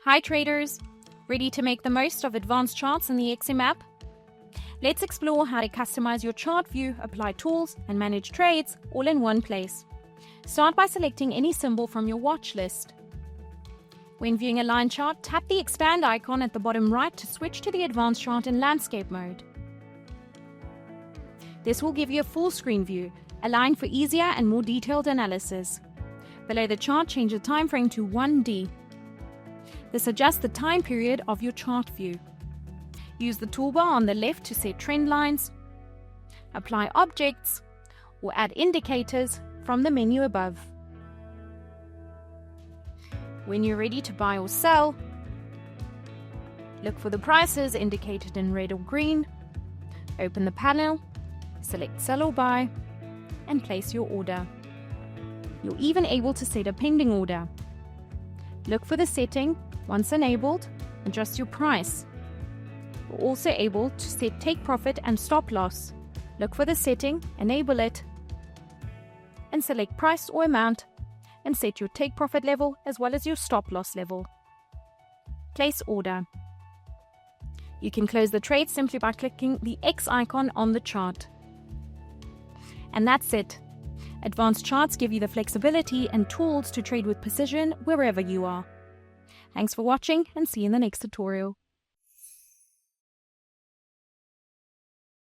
Hi traders! Ready to make the most of advanced charts in the XM app? Let's explore how to customize your chart view, apply tools, and manage trades all in one place. Start by selecting any symbol from your watch list. When viewing a line chart, tap the expand icon at the bottom right to switch to the advanced chart in landscape mode. This will give you a full screen view, allowing for easier and more detailed analysis. Below the chart, change the time frame to 1D. This adjusts the time period of your chart view. Use the toolbar on the left to set trend lines, apply objects, or add indicators from the menu above. When you're ready to buy or sell, look for the prices indicated in red or green, open the panel, select sell or buy, and place your order. You're even able to set a pending order. Look for the setting. Once enabled, adjust your price. You're also able to set take profit and stop loss. Look for the setting, enable it, and select price or amount, and set your take profit level as well as your stop loss level. Place order. You can close the trade simply by clicking the X icon on the chart. And that's it. Advanced charts give you the flexibility and tools to trade with precision wherever you are. Thanks for watching and see you in the next tutorial.